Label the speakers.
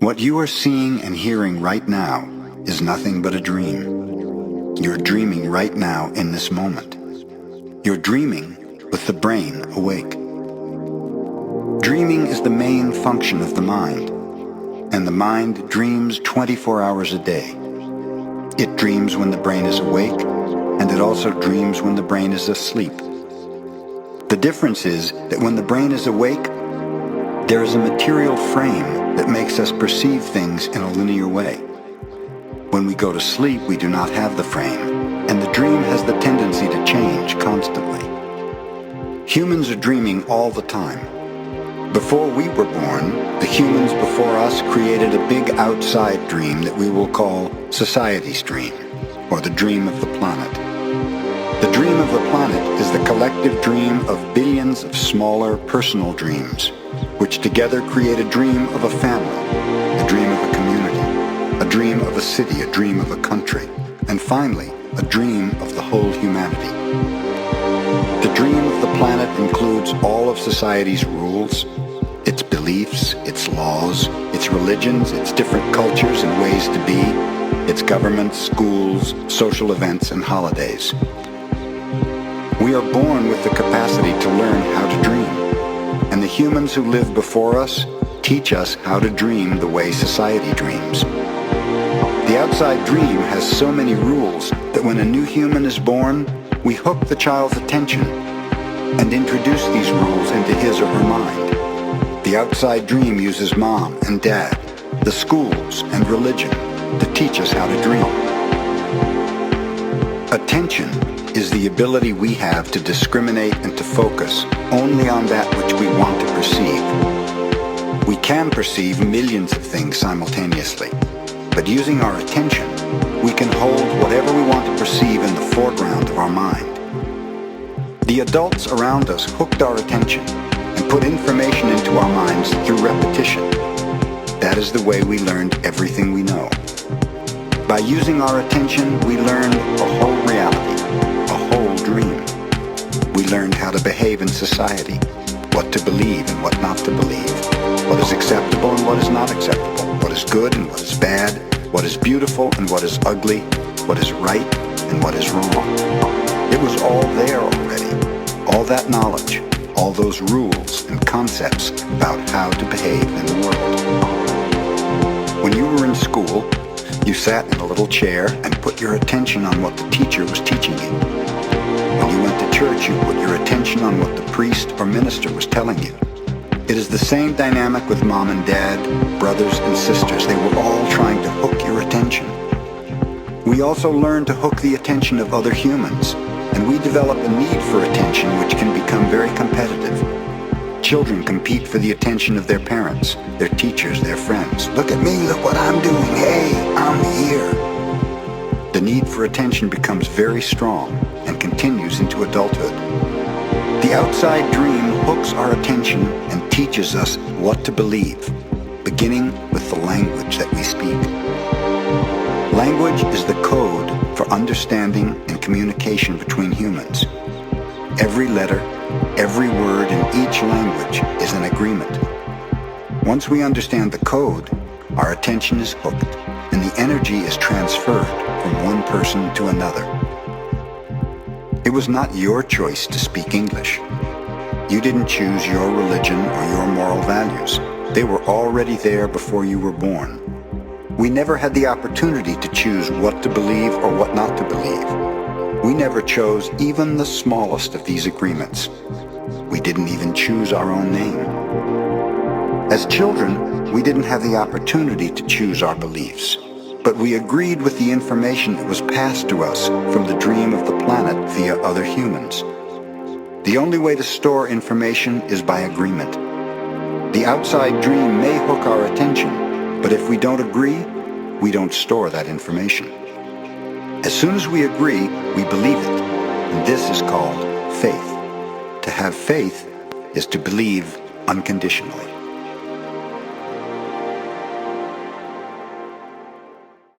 Speaker 1: What you are seeing and hearing right now is nothing but a dream. You're dreaming right now in this moment. You're dreaming with the brain awake. Dreaming is the main function of the mind, and the mind dreams 24 hours a day. It dreams when the brain is awake, and it also dreams when the brain is asleep. The difference is that when the brain is awake, there is a material frame that makes us perceive things in a linear way. When we go to sleep, we do not have the frame, and the dream has the tendency to change constantly. Humans are dreaming all the time. Before we were born, the humans before us created a big outside dream that we will call society's dream, or the dream of the planet. The dream of the planet is the collective dream of billions of smaller personal dreams, which together create a dream of a family, a dream of a community, a dream of a city, a dream of a country, and finally, a dream of the whole humanity. The dream of the planet includes all of society's rules, its beliefs, its laws, its religions, its different cultures and ways to be, its governments, schools, social events, and holidays. We are born with the capacity to learn how to dream, and the humans who live before us teach us how to dream the way society dreams. The outside dream has so many rules that when a new human is born, we hook the child's attention and introduce these rules into his or her mind. The outside dream uses mom and dad, the schools, and religion to teach us how to dream. Attention is the ability we have to discriminate and to focus only on that which we want to perceive. We can perceive millions of things simultaneously, but using our attention, we can hold whatever we want to perceive in the foreground of our mind. The adults around us hooked our attention and put information into our minds through repetition. That is the way we learned everything we know. By using our attention, we learned a whole reality, a whole dream. We learned how to behave in society, what to believe and what not to believe, what is acceptable and what is not acceptable, what is good and what is bad, what is beautiful and what is ugly, what is right and what is wrong. It was all there already, all that knowledge, all those rules and concepts about how to behave in the world. When you were in school, you sat in a little chair and put your attention on what the teacher was teaching you. When you went to church, you put your attention on what the priest or minister was telling you. It is the same dynamic with mom and dad, brothers and sisters. They were all trying to hook your attention. We also learn to hook the attention of other humans, and we develop a need for attention which can become very competitive. Children compete for the attention of their parents, their teachers, their friends. Look at me, look what I'm doing. Hey, I'm here. The need for attention becomes very strong and continues into adulthood. The outside dream hooks our attention and teaches us what to believe, beginning with the language that we speak. Language is the code for understanding and communication between humans. Every letter, every word in each language is an agreement. Once we understand the code, our attention is hooked, and the energy is transferred from one person to another. It was not your choice to speak English. You didn't choose your religion or your moral values. They were already there before you were born. We never had the opportunity to choose what to believe or what not to believe. We never chose even the smallest of these agreements. We didn't even choose our own name. As children, we didn't have the opportunity to choose our beliefs, but we agreed with the information that was passed to us from the dream of the planet via other humans. The only way to store information is by agreement. The outside dream may hook our attention, but if we don't agree, we don't store that information. As soon as we agree, we believe it, and this is called faith. To have faith is to believe unconditionally.